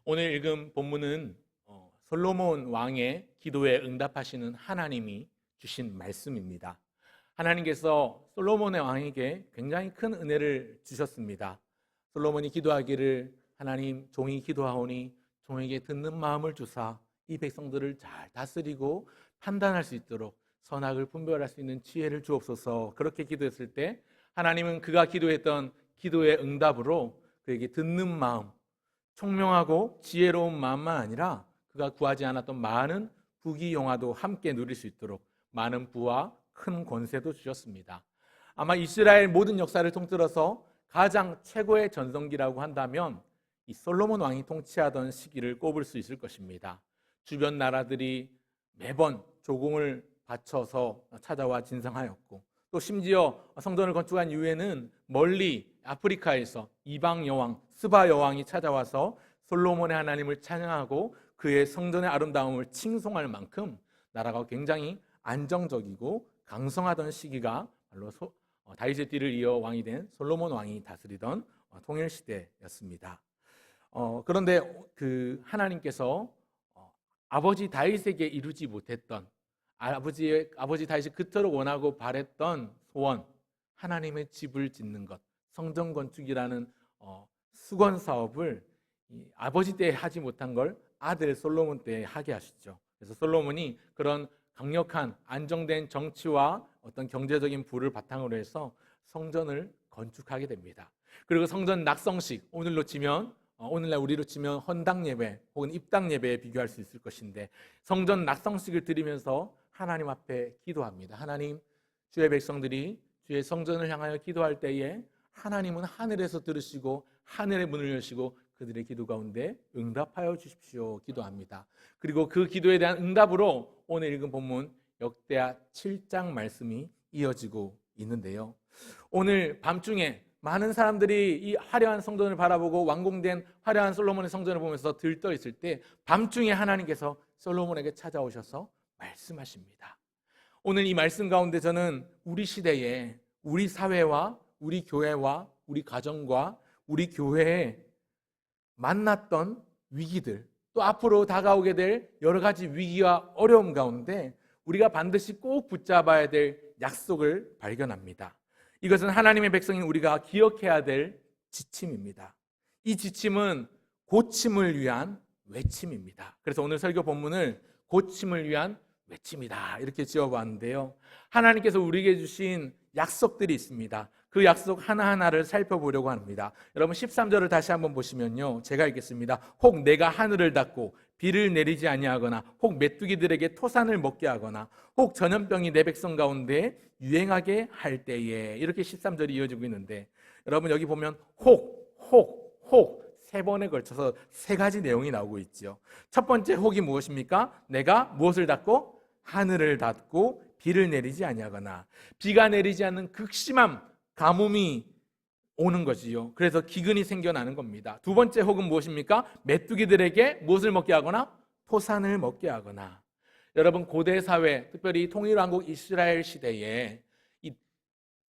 오늘 읽은 본문은 솔로몬 왕의 기도에 응답하시는 하나님이 주신 말씀입니다. 하나님께서 솔로몬의 왕에게 굉장히 큰 은혜를 주셨습니다. 솔로몬이 기도하기를 하나님 종이 기도하오니 종에게 듣는 마음을 주사 이 백성들을 잘 다스리고 판단할 수 있도록 선악을 분별할 수 있는 지혜를 주옵소서. 그렇게 기도했을 때 하나님은 그가 기도했던 기도의 응답으로 그에게 듣는 마음, 총명하고 지혜로운 마음만 아니라 그가 구하지 않았던 많은 부귀영화도 함께 누릴 수 있도록 많은 부와 큰 권세도 주셨습니다. 아마 이스라엘 모든 역사를 통틀어서 가장 최고의 전성기라고 한다면 이 솔로몬 왕이 통치하던 시기를 꼽을 수 있을 것입니다. 주변 나라들이 매번 조공을 바쳐서 찾아와 진성하였고, 또 심지어 성전을 건축한 이후에는 멀리 아프리카에서 이방 여왕 스바 여왕이 찾아와서 솔로몬의 하나님을 찬양하고 그의 성전의 아름다움을 칭송할 만큼 나라가 굉장히 안정적이고 강성하던 시기가 바로 다윗의 뒤를 이어 왕이 된 솔로몬 왕이 다스리던 통일 시대였습니다. 그런데 그 하나님께서 아버지 다윗에게 이루지 못했던 아버지 다윗이 그토록 원하고 바랬던 소원, 하나님의 집을 짓는 것, 성전 건축이라는 수건 사업을 아버지 때에 하지 못한 걸 아들 솔로몬 때에 하게 하시죠. 그래서 솔로몬이 그런 강력한 안정된 정치와 어떤 경제적인 부를 바탕으로 해서 성전을 건축하게 됩니다. 그리고 성전 낙성식, 오늘날 우리로 치면 헌당 예배 혹은 입당 예배에 비교할 수 있을 것인데, 성전 낙성식을 드리면서 하나님 앞에 기도합니다. 하나님, 주의 백성들이 주의 성전을 향하여 기도할 때에 하나님은 하늘에서 들으시고 하늘의 문을 여시고 그들의 기도 가운데 응답하여 주십시오 기도합니다. 그리고 그 기도에 대한 응답으로 오늘 읽은 본문 역대하 7장 말씀이 이어지고 있는데요, 오늘 밤중에 많은 사람들이 이 화려한 성전을 바라보고 완공된 화려한 솔로몬의 성전을 보면서 들떠 있을 때 밤중에 하나님께서 솔로몬에게 찾아오셔서 말씀하십니다. 오늘 이 말씀 가운데 저는 우리 시대에 우리 사회와 우리 교회와 우리 가정과 우리 교회에 만났던 위기들, 또 앞으로 다가오게 될 여러 가지 위기와 어려움 가운데 우리가 반드시 꼭 붙잡아야 될 약속을 발견합니다. 이것은 하나님의 백성인 우리가 기억해야 될 지침입니다. 이 지침은 고침을 위한 외침입니다. 그래서 오늘 설교 본문을 고침을 위한 외침이다 이렇게 지어봤는데요, 하나님께서 우리에게 주신 약속들이 있습니다. 그 약속 하나하나를 살펴보려고 합니다. 여러분 13절을 다시 한번 보시면요, 제가 읽겠습니다. 혹 내가 하늘을 닫고 비를 내리지 아니하거나 혹 메뚜기들에게 토산을 먹게 하거나 혹 전염병이 내 백성 가운데 유행하게 할 때에, 이렇게 13절이 이어지고 있는데, 여러분 여기 보면 혹 세 번에 걸쳐서 세 가지 내용이 나오고 있죠. 첫 번째 혹이 무엇입니까? 내가 무엇을 닫고? 하늘을 닫고 비를 내리지 아니하거나, 비가 내리지 않는 극심한 가뭄이 오는 것이요, 그래서 기근이 생겨나는 겁니다. 두 번째 혹은 무엇입니까? 메뚜기들에게 무엇을 먹게 하거나? 토산을 먹게 하거나. 여러분 고대 사회, 특별히 통일왕국 이스라엘 시대에 이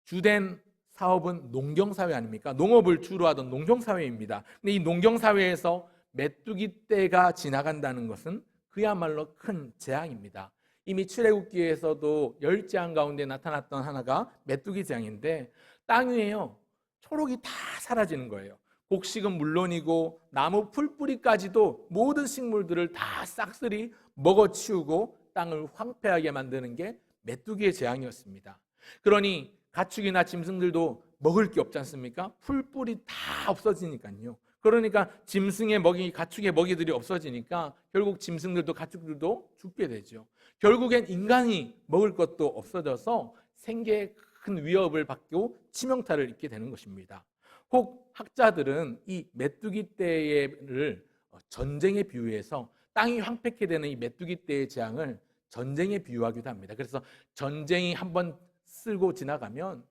주된 사업은 농경사회 아닙니까? 농업을 주로 하던 농경사회입니다. 근데 이 농경사회에서 메뚜기 떼가 지나간다는 것은 그야말로 큰 재앙입니다. 이미 출애굽기에서도 10재앙 가운데 나타났던 하나가 메뚜기 재앙인데, 땅 위에요 초록이 다 사라지는 거예요. 곡식은 물론이고 나무 풀뿌리까지도 모든 식물들을 다 싹쓸이 먹어치우고 땅을 황폐하게 만드는 게 메뚜기의 재앙이었습니다. 그러니 가축이나 짐승들도 먹을 게 없지 않습니까? 풀뿌리 다 없어지니까요. 그러니까 짐승의 먹이, 가축의 먹이들이 없어지니까 결국 짐승들도 가축들도 죽게 되죠. 결국엔 인간이 먹을 것도 없어져서 생계에 큰 위협을 받고 치명타를 입게 되는 것입니다. 혹 학자들은 이 메뚜기 떼를 전쟁에 비유해서 땅이 황폐케 되는 이 메뚜기 떼의 재앙을 전쟁에 비유하기도 합니다. 그래서 전쟁이 한번 쓸고 지나가면,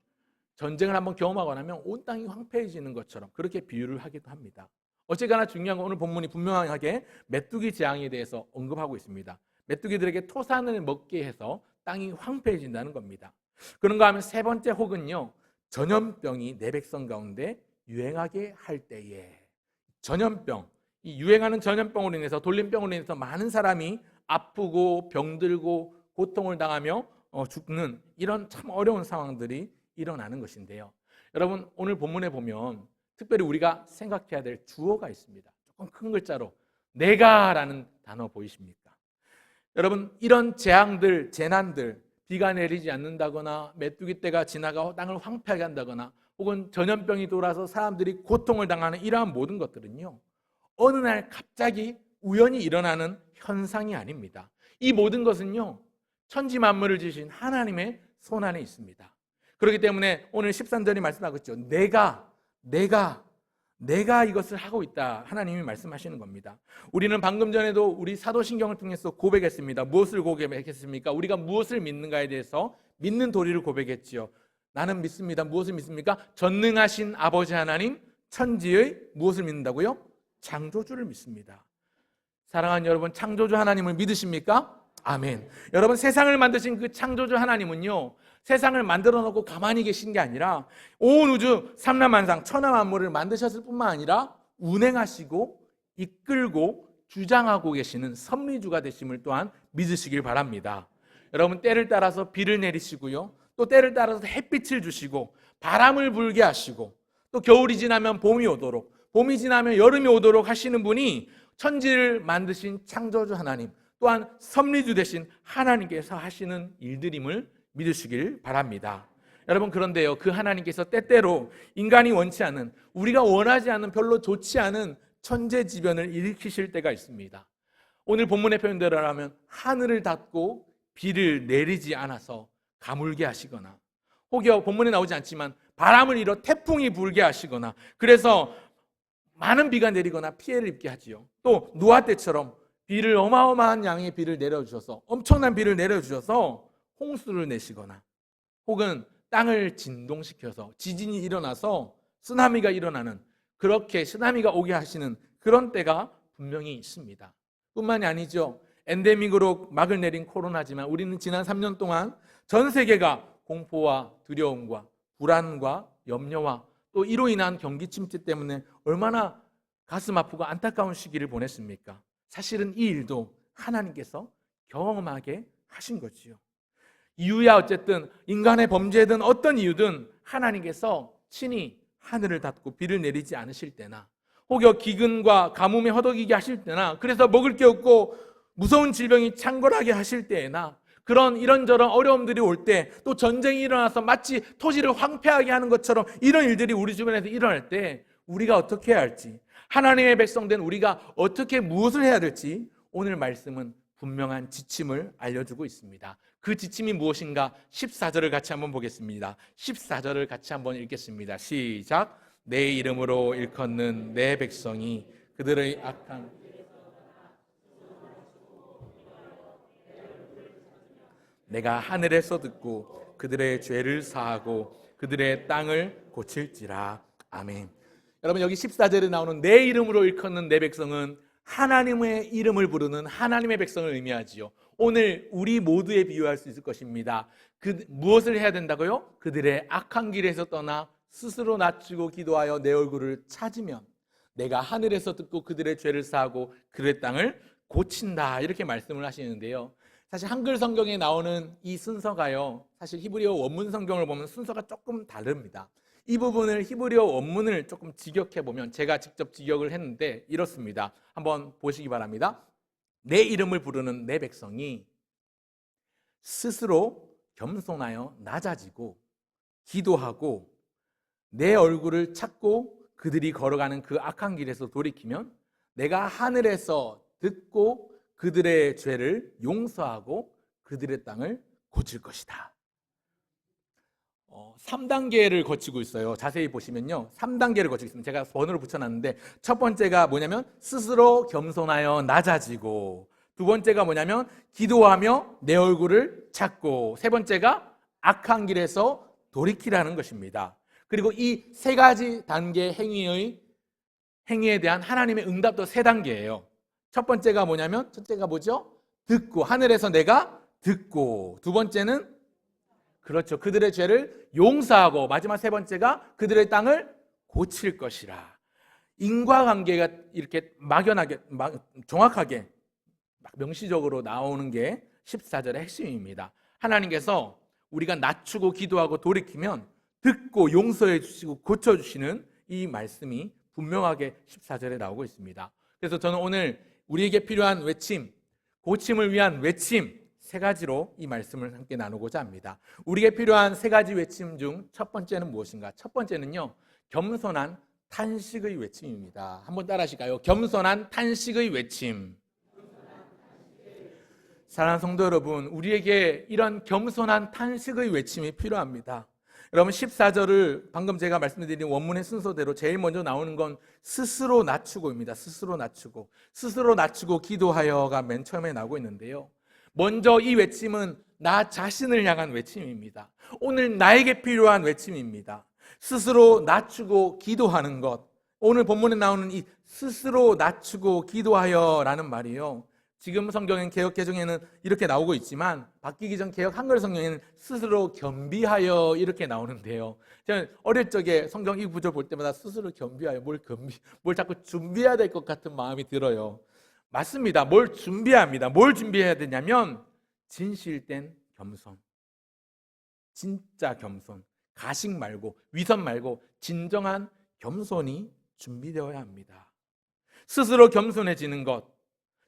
전쟁을 한번 경험하고 나면 온 땅이 황폐해지는 것처럼 그렇게 비유를 하기도 합니다. 어쨌거나 중요한 건 오늘 본문이 분명하게 메뚜기 재앙에 대해서 언급하고 있습니다. 메뚜기들에게 토산을 먹게 해서 땅이 황폐해진다는 겁니다. 그런가 하면 세 번째 혹은요, 전염병이 내 백성 가운데 유행하게 할 때에. 전염병, 이 유행하는 전염병으로 인해서, 돌림병으로 인해서 많은 사람이 아프고 병들고 고통을 당하며 죽는 이런 참 어려운 상황들이 일어나는 것인데요. 여러분, 오늘 본문에 보면 특별히 우리가 생각해야 될 주어가 있습니다. 조금 큰 글자로 내가라는 단어 보이십니까? 여러분, 이런 재앙들, 재난들, 비가 내리지 않는다거나 메뚜기 떼가 지나가 땅을 황폐하게 한다거나 혹은 전염병이 돌아서 사람들이 고통을 당하는 이러한 모든 것들은요, 어느 날 갑자기 우연히 일어나는 현상이 아닙니다. 이 모든 것은요, 천지 만물을 지으신 하나님의 손 안에 있습니다. 그렇기 때문에 오늘 13절이 말씀하고 있죠. 내가 이것을 하고 있다. 하나님이 말씀하시는 겁니다. 우리는 방금 전에도 우리 사도신경을 통해서 고백했습니다. 무엇을 고백했습니까? 우리가 무엇을 믿는가에 대해서 믿는 도리를 고백했지요. 나는 믿습니다. 무엇을 믿습니까? 전능하신 아버지 하나님, 천지의 무엇을 믿는다고요? 창조주를 믿습니다. 사랑하는 여러분, 창조주 하나님을 믿으십니까? 아멘. 여러분, 세상을 만드신 그 창조주 하나님은요, 세상을 만들어 놓고 가만히 계신 게 아니라 온 우주 삼라만상 천하 만물을 만드셨을 뿐만 아니라 운행하시고 이끌고 주장하고 계시는 섭리주가 되심을 또한 믿으시길 바랍니다. 여러분, 때를 따라서 비를 내리시고요, 또 때를 따라서 햇빛을 주시고 바람을 불게 하시고 또 겨울이 지나면 봄이 오도록, 봄이 지나면 여름이 오도록 하시는 분이 천지를 만드신 창조주 하나님, 또한 섭리주 되신 하나님께서 하시는 일들임을 믿으시길 바랍니다. 여러분, 그런데요, 그 하나님께서 때때로 인간이 원치 않은, 우리가 원하지 않은, 별로 좋지 않은 천재지변을 일으키실 때가 있습니다. 오늘 본문의 표현대로라면 하늘을 닫고 비를 내리지 않아서 가물게 하시거나, 혹여 본문에 나오지 않지만 바람을 일어 태풍이 불게 하시거나, 그래서 많은 비가 내리거나 피해를 입게 하지요. 또 노아 때처럼 비를, 어마어마한 양의 비를 내려주셔서, 엄청난 비를 내려주셔서 홍수를 내시거나, 혹은 땅을 진동시켜서 지진이 일어나서 쓰나미가 일어나는, 그렇게 쓰나미가 오게 하시는 그런 때가 분명히 있습니다. 뿐만이 아니죠. 엔데믹으로 막을 내린 코로나지만 우리는 지난 3년 동안 전 세계가 공포와 두려움과 불안과 염려와 또 이로 인한 경기 침체 때문에 얼마나 가슴 아프고 안타까운 시기를 보냈습니까? 사실은 이 일도 하나님께서 경험하게 하신 거지요. 이유야 어쨌든 인간의 범죄든 어떤 이유든 하나님께서 친히 하늘을 닫고 비를 내리지 않으실 때나, 혹여 기근과 가뭄에 허덕이게 하실 때나, 그래서 먹을 게 없고 무서운 질병이 창궐하게 하실 때에나, 그런 이런저런 어려움들이 올 때, 또 전쟁이 일어나서 마치 토지를 황폐하게 하는 것처럼 이런 일들이 우리 주변에서 일어날 때 우리가 어떻게 해야 할지, 하나님의 백성된 우리가 어떻게 무엇을 해야 될지 오늘 말씀은 분명한 지침을 알려주고 있습니다. 그 지침이 무엇인가? 14절을 같이 한번 보겠습니다. 14절을 같이 한번 읽겠습니다. 시작. 내 이름으로 일컫는 내 백성이 그들의 악한 내가 하늘에서 듣고 그들의 죄를 사하고 그들의 땅을 고칠지라. 아멘. 여러분, 여기 14절에 나오는 내 이름으로 일컫는 내 백성은 하나님의 이름을 부르는 하나님의 백성을 의미하지요. 오늘 우리 모두에 비유할 수 있을 것입니다. 무엇을 해야 된다고요? 그들의 악한 길에서 떠나 스스로 낮추고 기도하여 내 얼굴을 찾으면 내가 하늘에서 듣고 그들의 죄를 사하고 그들의 땅을 고친다, 이렇게 말씀을 하시는데요. 사실 한글 성경에 나오는 이 순서가요, 사실 히브리어 원문 성경을 보면 순서가 조금 다릅니다. 이 부분을 히브리어 원문을 조금 직역해 보면, 제가 직접 직역을 했는데 이렇습니다. 한번 보시기 바랍니다. 내 이름을 부르는 내 백성이 스스로 겸손하여 낮아지고 기도하고 내 얼굴을 찾고 그들이 걸어가는 그 악한 길에서 돌이키면 내가 하늘에서 듣고 그들의 죄를 용서하고 그들의 땅을 고칠 것이다. 3단계를 거치고 있어요. 자세히 보시면요, 3단계를 거치고 있습니다. 제가 번호를 붙여놨는데, 첫 번째가 뭐냐면 스스로 겸손하여 낮아지고, 두 번째가 뭐냐면 기도하며 내 얼굴을 찾고, 세 번째가 악한 길에서 돌이키라는 것입니다. 그리고 이 세 가지 단계 행위에 대한 하나님의 응답도 세 단계예요. 첫 번째가 뭐냐면, 첫째가 뭐죠? 듣고, 하늘에서 내가 듣고, 두 번째는 그렇죠, 그들의 죄를 용서하고, 마지막 세 번째가 그들의 땅을 고칠 것이라. 인과관계가 이렇게 막연하게 정확하게 명시적으로 나오는 게 14절의 핵심입니다. 하나님께서 우리가 낮추고 기도하고 돌이키면 듣고 용서해 주시고 고쳐주시는 이 말씀이 분명하게 14절에 나오고 있습니다. 그래서 저는 오늘 우리에게 필요한 외침, 고침을 위한 외침 3가지로 이 말씀을 함께 나누고자 합니다. 우리에게 필요한 3가지 외침 중 첫 번째는 무엇인가? 첫 번째는요, 겸손한 탄식의 외침입니다. 한번 따라 하실까요? 겸손한 탄식의 외침. 사랑하는 성도 여러분, 우리에게 이런 겸손한 탄식의 외침이 필요합니다. 여러분 14절을 방금 제가 말씀드린 원문의 순서대로 제일 먼저 나오는 건 스스로 낮추고입니다. 스스로 낮추고 기도하여가 맨 처음에 나오고 있는데요. 먼저 이 외침은 나 자신을 향한 외침입니다. 오늘 나에게 필요한 외침입니다. 스스로 낮추고 기도하는 것. 오늘 본문에 나오는 이 스스로 낮추고 기도하여라는 말이요, 지금 성경엔 개역 개정에는 이렇게 나오고 있지만 바뀌기 전 개역 한글 성경에는 스스로 겸비하여 이렇게 나오는데요. 저는 어릴 적에 성경 이 구절 볼 때마다 스스로 겸비하여 뭘 자꾸 준비해야 될 것 같은 마음이 들어요. 맞습니다. 뭘 준비합니다. 뭘 준비해야 되냐면 진실된 겸손, 진짜 겸손, 가식 말고 위선 말고 진정한 겸손이 준비되어야 합니다. 스스로 겸손해지는 것,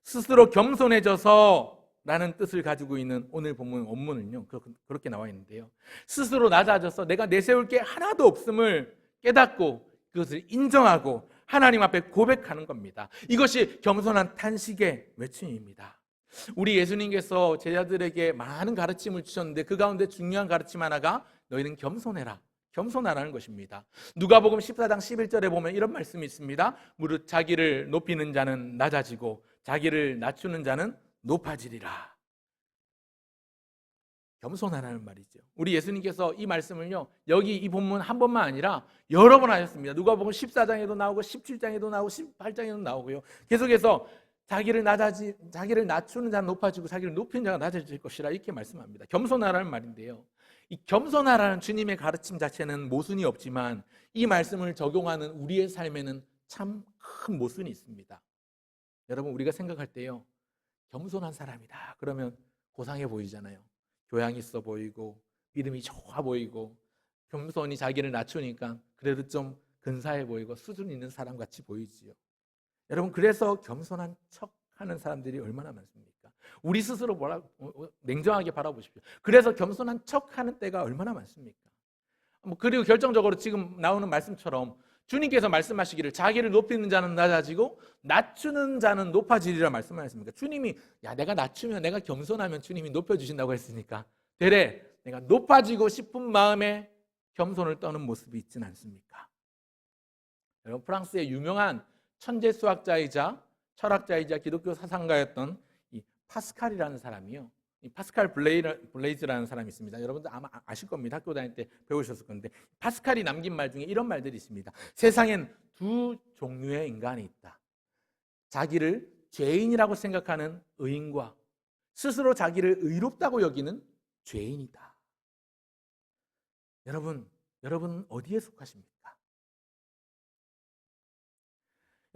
스스로 겸손해져서 라는 뜻을 가지고 있는 오늘 본문 원문은요, 그렇게 나와 있는데요, 스스로 낮아져서 내가 내세울 게 하나도 없음을 깨닫고 그것을 인정하고 하나님 앞에 고백하는 겁니다. 이것이 겸손한 탄식의 외침입니다. 우리 예수님께서 제자들에게 많은 가르침을 주셨는데 그 가운데 중요한 가르침 하나가 너희는 겸손해라, 겸손하라는 것입니다. 누가복음 14장 11절에 보면 이런 말씀이 있습니다. 무릇 자기를 높이는 자는 낮아지고 자기를 낮추는 자는 높아지리라. 겸손하라는 말이죠. 우리 예수님께서 이 말씀을요, 여기 이 본문 한 번만 아니라 여러 번 하셨습니다. 누가복음 14장에도 나오고 17장에도 나오고 18장에도 나오고요. 계속해서 자기를 낮추는 자는 높아지고 자기를 높이는 자가 낮아질 것이라 이렇게 말씀합니다. 겸손하라는 말인데요, 이 겸손하라는 주님의 가르침 자체는 모순이 없지만 이 말씀을 적용하는 우리의 삶에는 참 큰 모순이 있습니다. 여러분, 우리가 생각할 때요, 겸손한 사람이다 그러면 고상해 보이잖아요. 교양 있어 보이고 믿음이 좋아 보이고 겸손히 자기를 낮추니까 그래도 좀 근사해 보이고 수준 있는 사람 같이 보이지요. 여러분, 그래서 겸손한 척하는 사람들이 얼마나 많습니까? 우리 스스로 냉정하게 바라보십시오. 그래서 겸손한 척하는 때가 얼마나 많습니까? 그리고 결정적으로 지금 나오는 말씀처럼 주님께서 말씀하시기를 자기를 높이는 자는 낮아지고 낮추는 자는 높아지리라 말씀하셨습니까? 주님이 내가 낮추면, 내가 겸손하면 주님이 높여주신다고 했으니까 되레 내가 높아지고 싶은 마음에 겸손을 떠는 모습이 있지는 않습니까? 여러분, 프랑스의 유명한 천재 수학자이자 철학자이자 기독교 사상가였던 이 파스칼이라는 사람이요, 이 파스칼 블레이즈라는 사람이 있습니다. 여러분들 아마 아실 겁니다. 학교 다닐 때 배우셨을 건데, 파스칼이 남긴 말 중에 이런 말들이 있습니다. 세상엔 2 종류의 인간이 있다. 자기를 죄인이라고 생각하는 의인과 스스로 자기를 의롭다고 여기는 죄인이다. 여러분 어디에 속하십니까?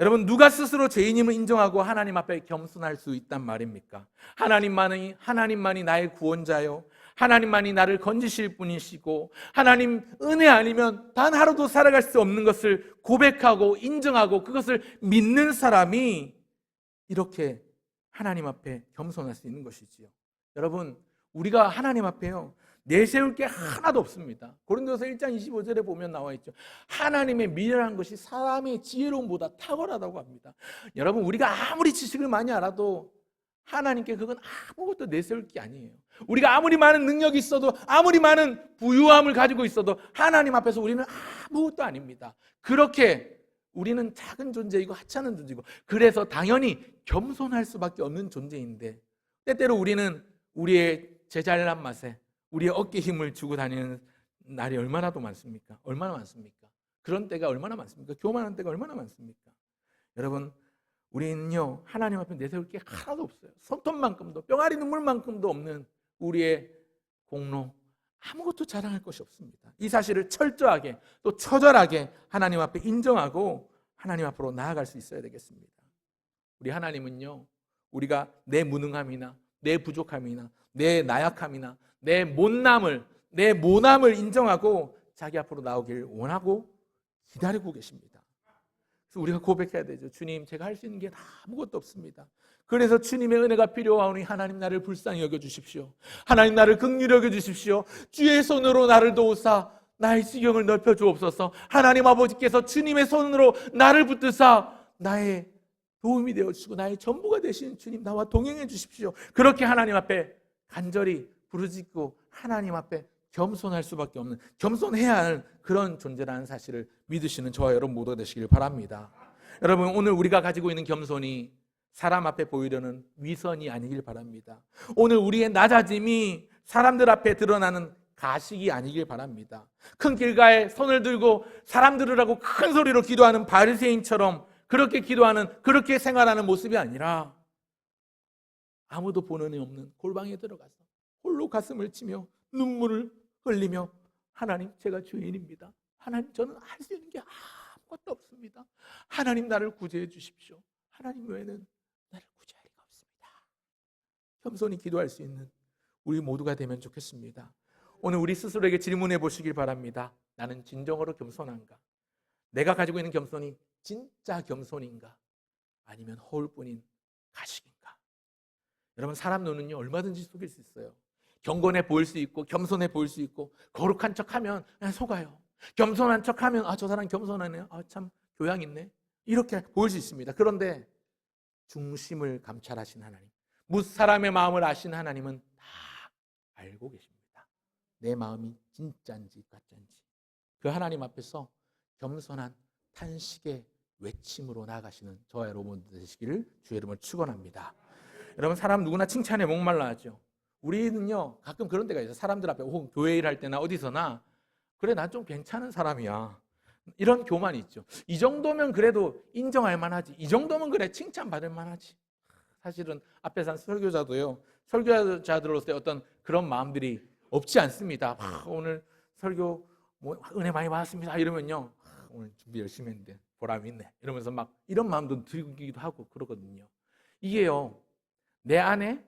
여러분, 누가 스스로 죄인임을 인정하고 하나님 앞에 겸손할 수 있단 말입니까? 하나님만이 나의 구원자요, 하나님만이 나를 건지실 분이시고 하나님 은혜 아니면 단 하루도 살아갈 수 없는 것을 고백하고 인정하고 그것을 믿는 사람이 이렇게 하나님 앞에 겸손할 수 있는 것이지요. 여러분, 우리가 하나님 앞에요, 내세울 게 하나도 없습니다. 고린도서 1장 25절에 보면 나와 있죠. 하나님의 미련한 것이 사람의 지혜로움보다 탁월하다고 합니다. 여러분, 우리가 아무리 지식을 많이 알아도 하나님께 그건 아무것도 내세울 게 아니에요. 우리가 아무리 많은 능력이 있어도, 아무리 많은 부유함을 가지고 있어도 하나님 앞에서 우리는 아무것도 아닙니다. 그렇게 우리는 작은 존재이고 하찮은 존재이고, 그래서 당연히 겸손할 수밖에 없는 존재인데, 때때로 우리는 우리의 제잘난 맛에 우리의 어깨 힘을 주고 다니는 날이 얼마나 많습니까? 얼마나 많습니까? 그런 때가 얼마나 많습니까? 교만한 때가 얼마나 많습니까? 여러분, 우리는요, 하나님 앞에 내세울 게 하나도 없어요. 손톱만큼도, 뿅아리 눈물만큼도 없는 우리의 공로, 아무것도 자랑할 것이 없습니다. 이 사실을 철저하게 또 처절하게 하나님 앞에 인정하고 하나님 앞으로 나아갈 수 있어야 되겠습니다. 우리 하나님은요, 우리가 내 무능함이나 내 부족함이나 내 나약함이나 내 못남을 인정하고 자기 앞으로 나오길 원하고 기다리고 계십니다. 그래서 우리가 고백해야 되죠. 주님, 제가 할 수 있는 게 아무것도 없습니다. 그래서 주님의 은혜가 필요하오니 하나님 나를 불쌍히 여겨주십시오. 하나님 나를 긍휼히 여겨주십시오. 주의 손으로 나를 도우사 나의 지경을 넓혀주옵소서. 하나님 아버지께서 주님의 손으로 나를 붙드사 나의 도움이 되어주시고 나의 전부가 되시는 주님, 나와 동행해 주십시오. 그렇게 하나님 앞에 간절히 부르짖고 하나님 앞에 겸손할 수밖에 없는, 겸손해야 하는 그런 존재라는 사실을 믿으시는 저와 여러분 모두가 되시길 바랍니다. 여러분, 오늘 우리가 가지고 있는 겸손이 사람 앞에 보이려는 위선이 아니길 바랍니다. 오늘 우리의 낮아짐이 사람들 앞에 드러나는 가식이 아니길 바랍니다. 큰 길가에 손을 들고 사람 들으라고 큰 소리로 기도하는 바리새인처럼 그렇게 기도하는, 그렇게 생활하는 모습이 아니라 아무도 보는 이 없는 골방에 들어가서 홀로 가슴을 치며 눈물을 흘리며 하나님, 제가 죄인입니다. 하나님, 저는 할 수 있는 게 아무것도 없습니다. 하나님, 나를 구제해 주십시오. 하나님 외에는 나를 구제할 리가 없습니다. 겸손히 기도할 수 있는 우리 모두가 되면 좋겠습니다. 오늘 우리 스스로에게 질문해 보시길 바랍니다. 나는 진정으로 겸손한가? 내가 가지고 있는 겸손이 진짜 겸손인가? 아니면 허울뿐인 가식인가? 여러분, 사람 눈은요 얼마든지 속일 수 있어요. 경건해 보일 수 있고 겸손해 보일 수 있고 거룩한 척하면 그냥 속아요. 겸손한 척하면 저 사람 겸손하네요. 참 교양 있네. 이렇게 보일 수 있습니다. 그런데 중심을 감찰하신 하나님, 무사람의 마음을 아신 하나님은 다 알고 계십니다. 내 마음이 진짜인지 가짜인지. 그 하나님 앞에서 겸손한 탄식의 외침으로 나아가시는 저와 여러분 되시기를 주의 이름으로 축원합니다. 여러분, 사람 누구나 칭찬에 목말라 하죠. 우리는요 가끔 그런 때가 있어요. 사람들 앞에 혹은 교회 일할 때나 어디서나 그래, 난 좀 괜찮은 사람이야, 이런 교만이 있죠. 이 정도면 그래도 인정할 만하지, 이 정도면 그래 칭찬받을 만하지. 사실은 앞에서 한 설교자도요, 설교자들로서의 어떤 그런 마음들이 없지 않습니다. 오늘 설교 은혜 많이 받았습니다 이러면요, 오늘 준비 열심히 했는데 보람이 있네 이러면서 막 이런 마음도 들기도 하고 그러거든요. 이게요, 내 안에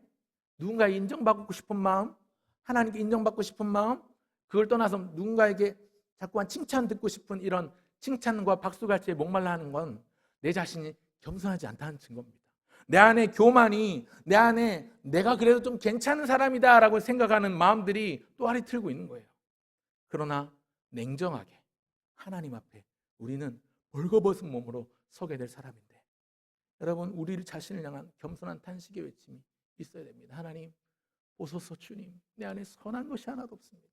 누군가에 인정받고 싶은 마음, 하나님께 인정받고 싶은 마음, 그걸 떠나서 누군가에게 자꾸만 칭찬 듣고 싶은 이런 칭찬과 박수갈채에 목말라 하는 건 내 자신이 겸손하지 않다는 증거입니다. 내 안에 교만이, 내 안에 내가 그래도 좀 괜찮은 사람이다 라고 생각하는 마음들이 또아리 틀고 있는 거예요. 그러나 냉정하게 하나님 앞에 우리는 벌거벗은 몸으로 서게 될 사람인데, 여러분, 우리 자신을 향한 겸손한 탄식의 외침이 있어야 됩니다. 하나님 보소서. 주님, 내 안에 선한 것이 하나도 없습니다.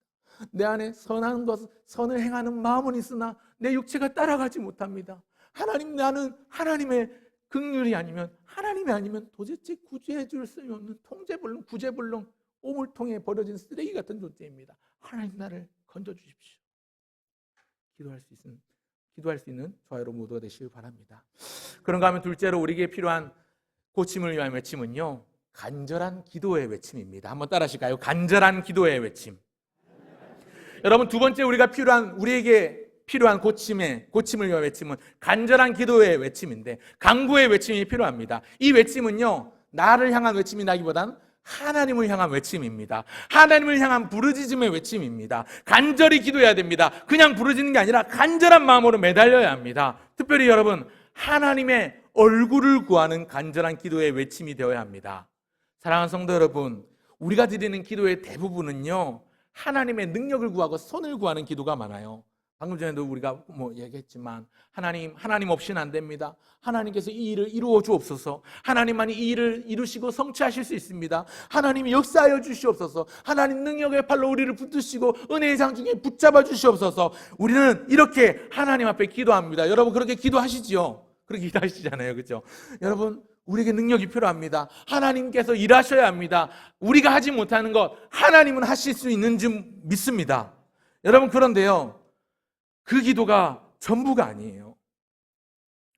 내 안에 선한 것, 선을 행하는 마음은 있으나 내 육체가 따라가지 못합니다. 하나님, 나는 하나님의 긍휼이 아니면, 하나님이 아니면 도대체 구제해 줄 수 없는 통제불능, 구제불능, 오물통에 버려진 쓰레기 같은 존재입니다. 하나님, 나를 건져주십시오. 기도할 수 있는 저와 여러분 모두가 되시길 바랍니다. 그런가 하면 둘째로 우리에게 필요한 고침을 위한 외침은요, 간절한 기도의 외침입니다. 한번 따라 하실까요? 간절한 기도의 외침. 여러분, 두 번째 우리에게 필요한 고침을 위한 외침은 간절한 기도의 외침인데, 간구의 외침이 필요합니다. 이 외침은요, 나를 향한 외침이 나기보다는 하나님을 향한 외침입니다. 하나님을 향한 부르짖음의 외침입니다. 간절히 기도해야 됩니다. 그냥 부르짖는 게 아니라 간절한 마음으로 매달려야 합니다. 특별히 여러분, 하나님의 얼굴을 구하는 간절한 기도의 외침이 되어야 합니다. 사랑하는 성도 여러분, 우리가 드리는 기도의 대부분은요, 하나님의 능력을 구하고 선을 구하는 기도가 많아요. 방금 전에도 우리가 얘기했지만 하나님 없이는 안 됩니다. 하나님께서 이 일을 이루어 주옵소서. 하나님만이 이 일을 이루시고 성취하실 수 있습니다. 하나님이 역사하여 주시옵소서. 하나님 능력의 팔로 우리를 붙드시고 은혜의 장 중에 붙잡아 주시옵소서. 우리는 이렇게 하나님 앞에 기도합니다. 여러분, 그렇게 기도하시지요? 그렇게 기도하시잖아요, 그렇죠? 여러분, 우리에게 능력이 필요합니다. 하나님께서 일하셔야 합니다. 우리가 하지 못하는 것 하나님은 하실 수 있는 줄 믿습니다. 여러분, 그런데요, 그 기도가 전부가 아니에요.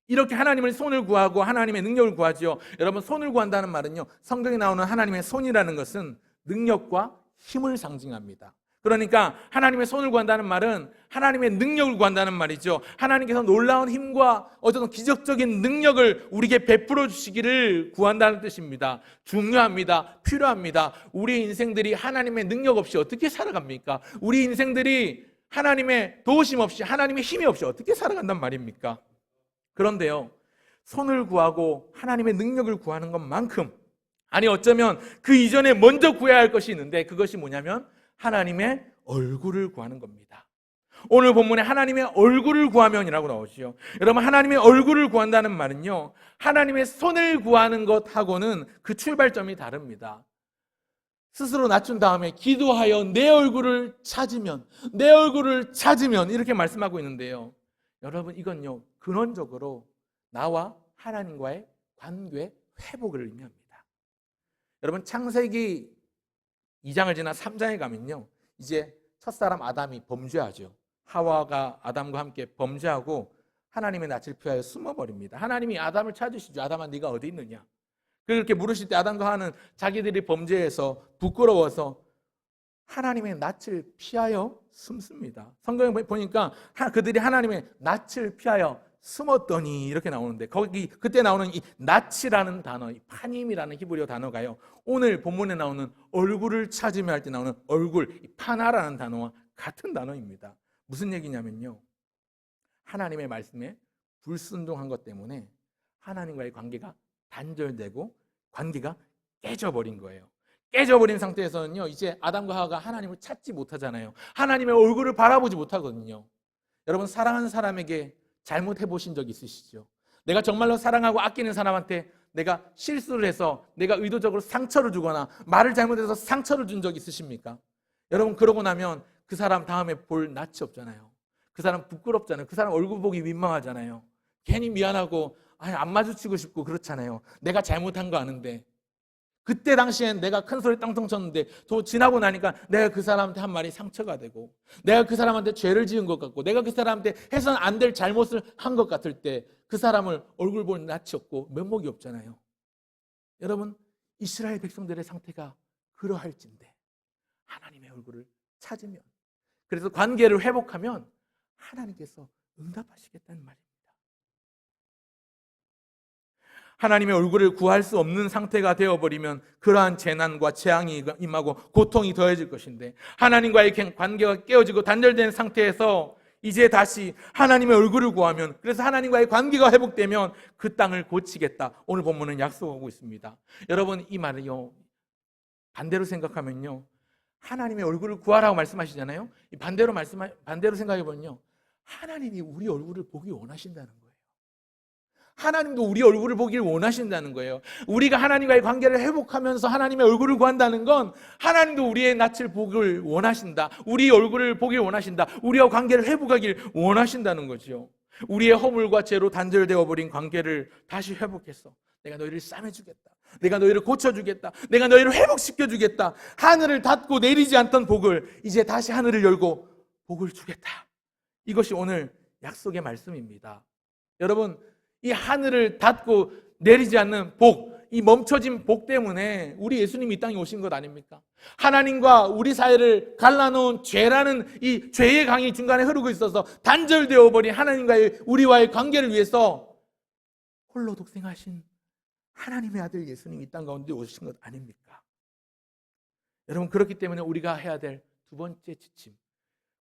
이렇게 하나님의 손을 구하고 하나님의 능력을 구하죠. 여러분, 손을 구한다는 말은요, 성경에 나오는 하나님의 손이라는 것은 능력과 힘을 상징합니다. 그러니까 하나님의 손을 구한다는 말은 하나님의 능력을 구한다는 말이죠. 하나님께서 놀라운 힘과 어떤 기적적인 능력을 우리에게 베풀어 주시기를 구한다는 뜻입니다. 중요합니다. 필요합니다. 우리 인생들이 하나님의 능력 없이 어떻게 살아갑니까? 우리 인생들이 하나님의 도우심 없이, 하나님의 힘이 없이 어떻게 살아간단 말입니까? 그런데요, 손을 구하고 하나님의 능력을 구하는 것만큼, 아니 어쩌면 그 이전에 먼저 구해야 할 것이 있는데, 그것이 뭐냐면 하나님의 얼굴을 구하는 겁니다. 오늘 본문에 하나님의 얼굴을 구하면이라고 나오지요. 여러분, 하나님의 얼굴을 구한다는 말은요, 하나님의 손을 구하는 것하고는 그 출발점이 다릅니다. 스스로 낮춘 다음에 기도하여 내 얼굴을 찾으면, 내 얼굴을 찾으면, 이렇게 말씀하고 있는데요, 여러분, 이건요 근원적으로 나와 하나님과의 관계 회복을 의미합니다. 여러분, 창세기 2장을 지나 3장에 가면요, 이제 첫사람 아담이 범죄하죠. 하와가 아담과 함께 범죄하고 하나님의 낯을 피하여 숨어버립니다. 하나님이 아담을 찾으시죠. 아담아, 네가 어디 있느냐? 그렇게 물으실 때 아담과 하와는 자기들이 범죄해서 부끄러워서 하나님의 낯을 피하여 숨습니다. 성경에 보니까 그들이 하나님의 낯을 피하여 숨었더니 이렇게 나오는데, 거기 그때 나오는 이 낯이라는 단어, 이 파님이라는 히브리어 단어가요, 오늘 본문에 나오는 얼굴을 찾으며 할 때 나오는 얼굴, 이 파나라는 단어와 같은 단어입니다. 무슨 얘기냐면요, 하나님의 말씀에 불순종한 것 때문에 하나님과의 관계가 단절되고 관계가 깨져버린 거예요. 깨져버린 상태에서는요, 이제 아담과 하와가 하나님을 찾지 못하잖아요. 하나님의 얼굴을 바라보지 못하거든요. 여러분, 사랑하는 사람에게 잘못해 보신 적 있으시죠? 내가 정말로 사랑하고 아끼는 사람한테 내가 실수를 해서 내가 의도적으로 상처를 주거나 말을 잘못해서 상처를 준 적 있으십니까? 여러분, 그러고 나면 그 사람 다음에 볼 낯이 없잖아요. 그 사람 부끄럽잖아요. 그 사람 얼굴 보기 민망하잖아요. 괜히 미안하고 안 마주치고 싶고 그렇잖아요. 내가 잘못한 거 아는데, 그때 당시엔 내가 큰 소리 땅땅 쳤는데 또 지나고 나니까 내가 그 사람한테 한 말이 상처가 되고, 내가 그 사람한테 죄를 지은 것 같고, 내가 그 사람한테 해서는 안 될 잘못을 한 것 같을 때 그 사람을 얼굴 볼 낯이 없고 면목이 없잖아요. 여러분, 이스라엘 백성들의 상태가 그러할진데 하나님의 얼굴을 찾으면, 그래서 관계를 회복하면 하나님께서 응답하시겠다는 말입니다. 하나님의 얼굴을 구할 수 없는 상태가 되어버리면 그러한 재난과 재앙이 임하고 고통이 더해질 것인데, 하나님과의 관계가 깨어지고 단절된 상태에서 이제 다시 하나님의 얼굴을 구하면, 그래서 하나님과의 관계가 회복되면 그 땅을 고치겠다, 오늘 본문은 약속하고 있습니다. 여러분, 이 말은요, 반대로 생각하면요, 하나님의 얼굴을 구하라고 말씀하시잖아요. 반대로 생각해보면요, 하나님이 우리 얼굴을 보기 원하신다는 거예요. 하나님도 우리 얼굴을 보기를 원하신다는 거예요. 우리가 하나님과의 관계를 회복하면서 하나님의 얼굴을 구한다는 건 하나님도 우리의 낯을 보길 원하신다, 우리 얼굴을 보길 원하신다, 우리와 관계를 회복하길 원하신다는 거죠. 우리의 허물과 죄로 단절되어 버린 관계를 다시 회복해서 내가 너희를 싸매주겠다, 내가 너희를 고쳐주겠다, 내가 너희를 회복시켜주겠다, 하늘을 닫고 내리지 않던 복을 이제 다시 하늘을 열고 복을 주겠다, 이것이 오늘 약속의 말씀입니다. 여러분, 이 하늘을 닫고 내리지 않는 복, 이 멈춰진 복 때문에 우리 예수님이 이 땅에 오신 것 아닙니까? 하나님과 우리 사이를 갈라놓은 죄라는 이 죄의 강이 중간에 흐르고 있어서 단절되어 버린 하나님과의 우리와의 관계를 위해서 홀로 독생하신 하나님의 아들 예수님이 이 땅 가운데 오신 것 아닙니까? 여러분, 그렇기 때문에 우리가 해야 될 두 번째 지침,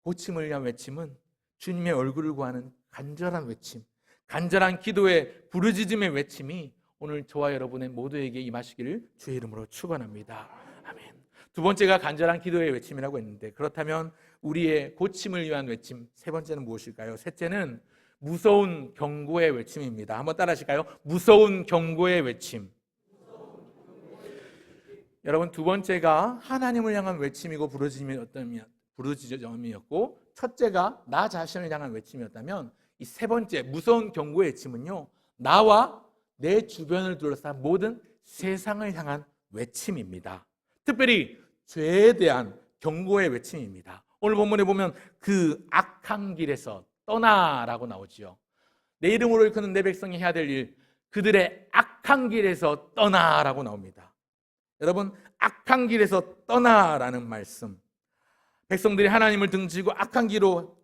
고침을 위한 외침은 주님의 얼굴을 구하는 간절한 외침, 간절한 기도의 부르짖음의 외침이 오늘 저와 여러분의 모두에게 임하시기를 주의 이름으로 축원합니다. 아멘. 두 번째가 간절한 기도의 외침이라고 했는데, 그렇다면 우리의 고침을 위한 외침, 세 번째는 무엇일까요? 셋째는 무서운 경고의 외침입니다. 한번 따라 하실까요? 무서운 경고의 외침. 여러분, 두 번째가 하나님을 향한 외침이고 부르짖음이었고, 첫째가 나 자신을 향한 외침이었다면, 이 세 번째 무서운 경고의 외침은요, 나와 내 주변을 둘러싼 모든 세상을 향한 외침입니다. 특별히 죄에 대한 경고의 외침입니다. 오늘 본문에 보면 그 악한 길에서 떠나라고 나오지요. 내 이름으로 일컫는 내 백성이 해야 될 일, 그들의 악한 길에서 떠나라고 나옵니다. 여러분, 악한 길에서 떠나라는 말씀, 백성들이 하나님을 등지고 악한 길로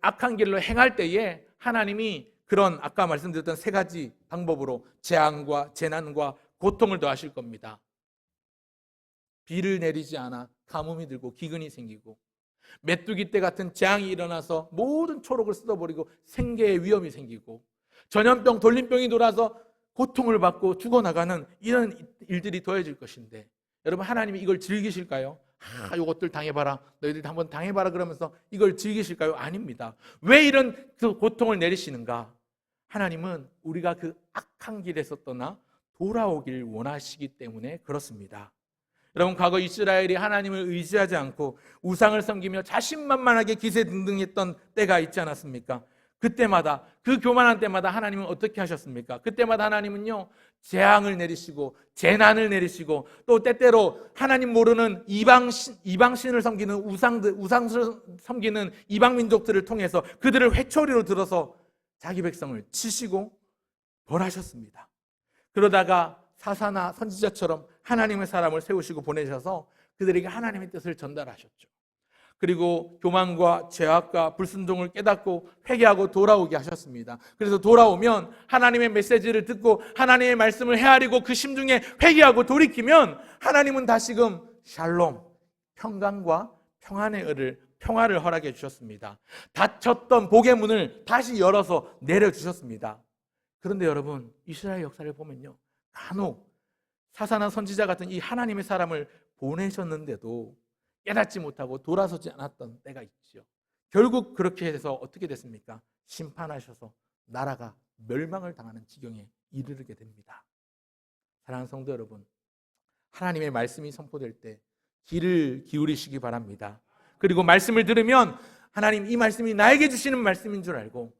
행할 때에 하나님이 그런 아까 말씀드렸던 세 가지 방법으로 재앙과 재난과 고통을 더하실 겁니다. 비를 내리지 않아 가뭄이 들고 기근이 생기고, 메뚜기 때 같은 재앙이 일어나서 모든 초록을 쓸어버리고 생계의 위험이 생기고, 전염병, 돌림병이 돌아서 고통을 받고 죽어나가는 이런 일들이 더해질 것인데, 여러분 하나님이 이걸 즐기실까요? 이것들 당해봐라, 너희들 한번 당해봐라 그러면서 이걸 즐기실까요? 아닙니다. 왜 이런 그 고통을 내리시는가? 하나님은 우리가 그 악한 길에서 떠나 돌아오길 원하시기 때문에 그렇습니다. 여러분, 과거 이스라엘이 하나님을 의지하지 않고 우상을 섬기며 자신만만하게 기세등등했던 때가 있지 않았습니까? 그때마다, 그 교만한 때마다 하나님은 어떻게 하셨습니까? 그때마다 하나님은요, 재앙을 내리시고 재난을 내리시고, 또 때때로 하나님 모르는 이방신을 섬기는 우상을 섬기는 이방 민족들을 통해서 그들을 회초리로 들어서 자기 백성을 치시고 벌하셨습니다. 그러다가 사사나 선지자처럼 하나님의 사람을 세우시고 보내셔서 그들에게 하나님의 뜻을 전달하셨죠. 그리고 교만과 죄악과 불순종을 깨닫고 회개하고 돌아오게 하셨습니다. 그래서 돌아오면 하나님의 메시지를 듣고 하나님의 말씀을 헤아리고 그 심중에 회개하고 돌이키면 하나님은 다시금 샬롬, 평강과 평화를 허락해 주셨습니다. 닫혔던 복의 문을 다시 열어서 내려주셨습니다. 그런데 여러분, 이스라엘 역사를 보면요, 간혹 사사나 선지자 같은 이 하나님의 사람을 보내셨는데도 깨닫지 못하고 돌아서지 않았던 때가 있죠. 결국 그렇게 해서 어떻게 됐습니까? 심판하셔서 나라가 멸망을 당하는 지경에 이르게 됩니다. 사랑하는 성도 여러분, 하나님의 말씀이 선포될 때 귀를 기울이시기 바랍니다. 그리고 말씀을 들으면 하나님 이 말씀이 나에게 주시는 말씀인 줄 알고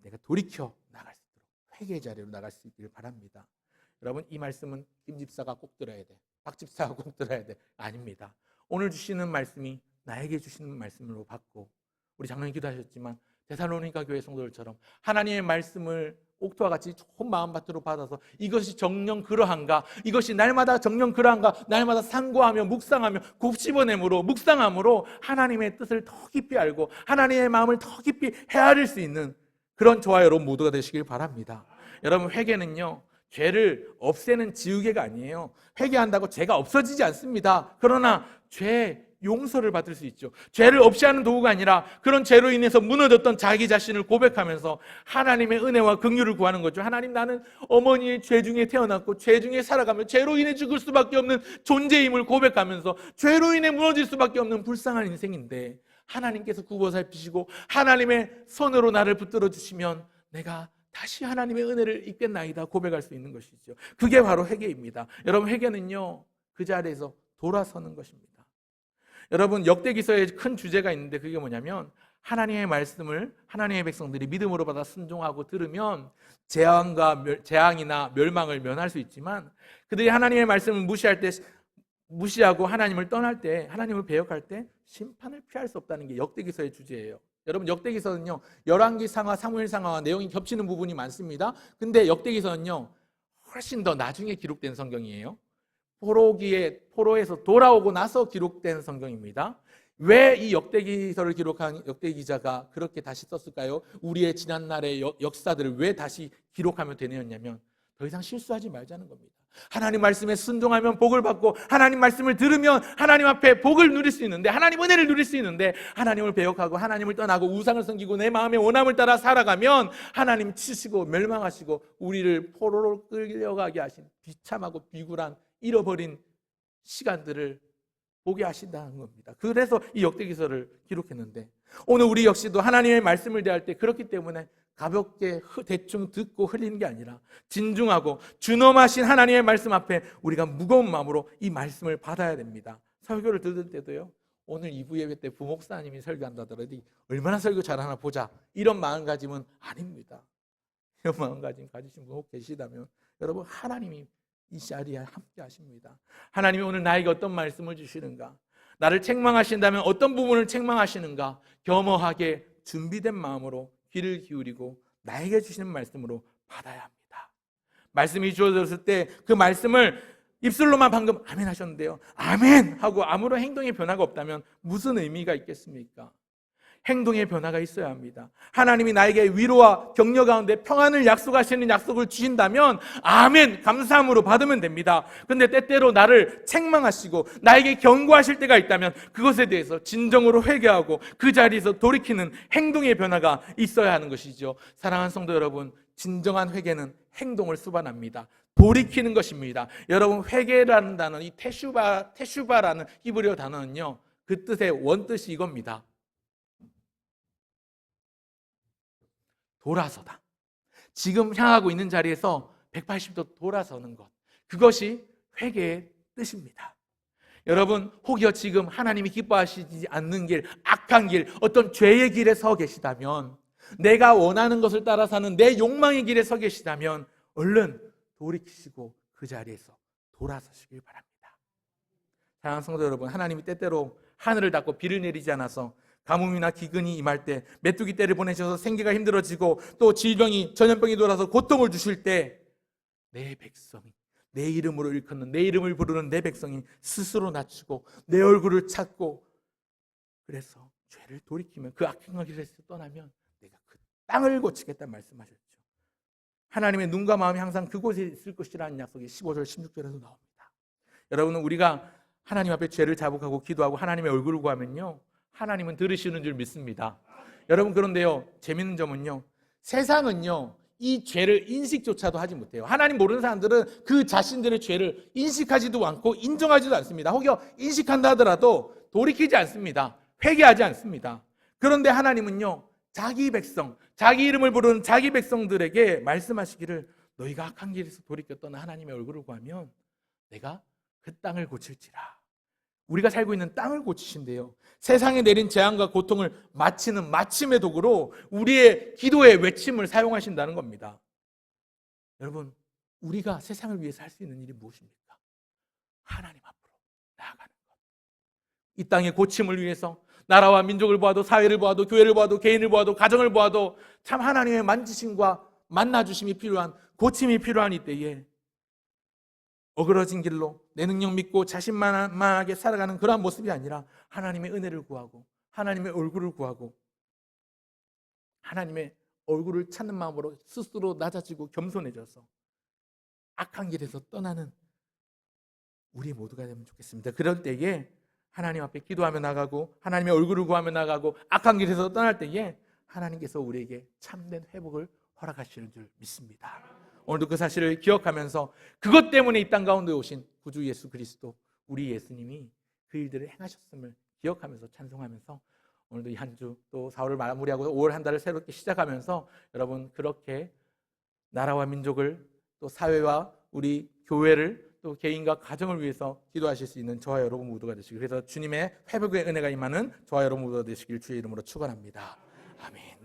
내가 돌이켜 나갈 수 있도록 회개의 자리로 나갈 수 있기를 바랍니다. 여러분, 이 말씀은 김 집사가 꼭 들어야 돼, 박 집사가 꼭 들어야 돼, 아닙니다. 오늘 주시는 말씀이 나에게 주시는 말씀으로 받고, 우리 작년에 기도하셨지만 데살로니가 교회 성도들처럼 하나님의 말씀을 옥토와 같이 좋은 마음밭으로 받아서 이것이 정녕 그러한가, 이것이 날마다 정녕 그러한가, 날마다 상고하며 묵상하며 곱씹어냄으로 묵상함으로 하나님의 뜻을 더 깊이 알고 하나님의 마음을 더 깊이 헤아릴 수 있는 그런 저와 여러분 모두가 되시길 바랍니다. 여러분, 회개는요, 죄를 없애는 지우개가 아니에요. 회개한다고 죄가 없어지지 않습니다. 그러나 죄 용서를 받을 수 있죠. 죄를 없이 하는 도구가 아니라 그런 죄로 인해서 무너졌던 자기 자신을 고백하면서 하나님의 은혜와 긍휼을 구하는 거죠. 하나님, 나는 어머니의 죄 중에 태어났고 죄 중에 살아가며 죄로 인해 죽을 수밖에 없는 존재임을 고백하면서 죄로 인해 무너질 수밖에 없는 불쌍한 인생인데, 하나님께서 굽어 살피시고 하나님의 손으로 나를 붙들어 주시면 내가 다시 하나님의 은혜를 입겠나이다 고백할 수 있는 것이죠. 그게 바로 회개입니다. 여러분, 회개는요, 그 자리에서 돌아서는 것입니다. 여러분, 역대기서에 큰 주제가 있는데 그게 뭐냐면, 하나님의 말씀을 하나님의 백성들이 믿음으로 받아 순종하고 들으면 재앙이나 멸망을 면할 수 있지만, 그들이 하나님의 말씀을 무시하고 하나님을 떠날 때, 하나님을 배역할 때 심판을 피할 수 없다는 게 역대기서의 주제예요. 여러분, 역대기서는요, 열왕기상하, 사무엘상하와 내용이 겹치는 부분이 많습니다. 근데 역대기서는요, 훨씬 더 나중에 기록된 성경이에요. 포로에서 돌아오고 나서 기록된 성경입니다. 왜 이 역대기서를 기록한 역대 기자가 그렇게 다시 썼을까요? 우리의 지난날의 역사들을 왜 다시 기록하면 되냐면, 더 이상 실수하지 말자는 겁니다. 하나님 말씀에 순종하면 복을 받고, 하나님 말씀을 들으면 하나님 앞에 복을 누릴 수 있는데, 하나님 은혜를 누릴 수 있는데, 하나님을 배역하고 하나님을 떠나고 우상을 섬기고 내 마음의 원함을 따라 살아가면 하나님 치시고 멸망하시고 우리를 포로로 끌려가게 하신 비참하고 비굴한 잃어버린 시간들을 보게 하신다는 겁니다. 그래서 이 역대기서를 기록했는데, 오늘 우리 역시도 하나님의 말씀을 대할 때 그렇기 때문에 가볍게 대충 듣고 흘리는 게 아니라 진중하고 준엄하신 하나님의 말씀 앞에 우리가 무거운 마음으로 이 말씀을 받아야 됩니다. 설교를 들을 때도요, 오늘 2부 예배 때 부목사님이 설교한다더라도 얼마나 설교 잘하나 보자, 이런 마음가짐은 아닙니다. 이런 마음가짐 가지신 분 혹 계시다면 여러분, 하나님이 이 자리에 함께 하십니다. 하나님이 오늘 나에게 어떤 말씀을 주시는가, 나를 책망하신다면 어떤 부분을 책망하시는가, 겸허하게 준비된 마음으로 귀를 기울이고 나에게 주시는 말씀으로 받아야 합니다. 말씀이 주어졌을 때 그 말씀을 입술로만 방금 아멘 하셨는데요. 아멘 하고 아무런 행동의 변화가 없다면 무슨 의미가 있겠습니까? 행동의 변화가 있어야 합니다. 하나님이 나에게 위로와 격려 가운데 평안을 약속하시는 약속을 주신다면 아멘 감사함으로 받으면 됩니다. 근데 때때로 나를 책망하시고 나에게 경고하실 때가 있다면 그것에 대해서 진정으로 회개하고 그 자리에서 돌이키는 행동의 변화가 있어야 하는 것이죠. 사랑하는 성도 여러분, 진정한 회개는 행동을 수반합니다. 돌이키는 것입니다. 여러분, 회개라는 단어, 이 테슈바라는 히브리어 단어는요, 그 뜻의 원뜻이 이겁니다. 돌아서다. 지금 향하고 있는 자리에서 180도 돌아서는 것. 그것이 회개의 뜻입니다. 여러분, 혹여 지금 하나님이 기뻐하시지 않는 길, 악한 길, 어떤 죄의 길에 서 계시다면, 내가 원하는 것을 따라 사는 내 욕망의 길에 서 계시다면 얼른 돌이키시고 그 자리에서 돌아서시길 바랍니다. 사랑하는 성도 여러분, 하나님이 때때로 하늘을 닫고 비를 내리지 않아서 가뭄이나 기근이 임할 때, 메뚜기 떼를 보내셔서 생계가 힘들어지고 또 질병이, 전염병이 돌아서 고통을 주실 때 내 백성이, 내 이름으로 일컫는, 내 이름을 부르는 내 백성이 스스로 낮추고 내 얼굴을 찾고 그래서 죄를 돌이키면, 그 악한 길에서 떠나면 내가 그 땅을 고치겠다는 말씀하셨죠. 하나님의 눈과 마음이 항상 그곳에 있을 것이라는 약속이 15절, 16절에도 나옵니다. 여러분은 우리가 하나님 앞에 죄를 자복하고 기도하고 하나님의 얼굴을 구하면요, 하나님은 들으시는 줄 믿습니다. 여러분, 그런데요, 재밌는 점은요, 세상은요 이 죄를 인식조차도 하지 못해요. 하나님 모르는 사람들은 그 자신들의 죄를 인식하지도 않고 인정하지도 않습니다. 혹여 인식한다 하더라도 돌이키지 않습니다. 회개하지 않습니다. 그런데 하나님은요, 자기 백성, 자기 이름을 부르는 자기 백성들에게 말씀하시기를, 너희가 악한 길에서 돌이켜 떠나 하나님의 얼굴을 구하면 내가 그 땅을 고칠지라. 우리가 살고 있는 땅을 고치신대요. 세상에 내린 재앙과 고통을 마치는 마침의 도구로 우리의 기도의 외침을 사용하신다는 겁니다. 여러분, 우리가 세상을 위해서 할 수 있는 일이 무엇입니까? 하나님 앞으로 나아가는 것. 이 땅의 고침을 위해서 나라와 민족을 보아도, 사회를 보아도, 교회를 보아도, 개인을 보아도, 가정을 보아도 참 하나님의 만지심과 만나주심이 필요한, 고침이 필요한 이때에 어그러진 길로 내 능력 믿고 자신만하게 살아가는 그러한 모습이 아니라 하나님의 은혜를 구하고 하나님의 얼굴을 구하고 하나님의 얼굴을 찾는 마음으로 스스로 낮아지고 겸손해져서 악한 길에서 떠나는 우리 모두가 되면 좋겠습니다. 그럴 때에 하나님 앞에 기도하며 나가고 하나님의 얼굴을 구하며 나가고 악한 길에서 떠날 때에 하나님께서 우리에게 참된 회복을 허락하시는 줄 믿습니다. 오늘도 그 사실을 기억하면서 그것 때문에 이 땅 가운데 오신 구주 예수 그리스도, 우리 예수님이 그 일들을 행하셨음을 기억하면서 찬송하면서 오늘도 이 한 주 또 4월을 마무리하고 5월 한 달을 새롭게 시작하면서 여러분, 그렇게 나라와 민족을 또 사회와 우리 교회를 또 개인과 가정을 위해서 기도하실 수 있는 저와 여러분 모두가 되시길, 그래서 주님의 회복의 은혜가 임하는 저와 여러분 모두가 되시길 주의 이름으로 축원합니다. 아멘.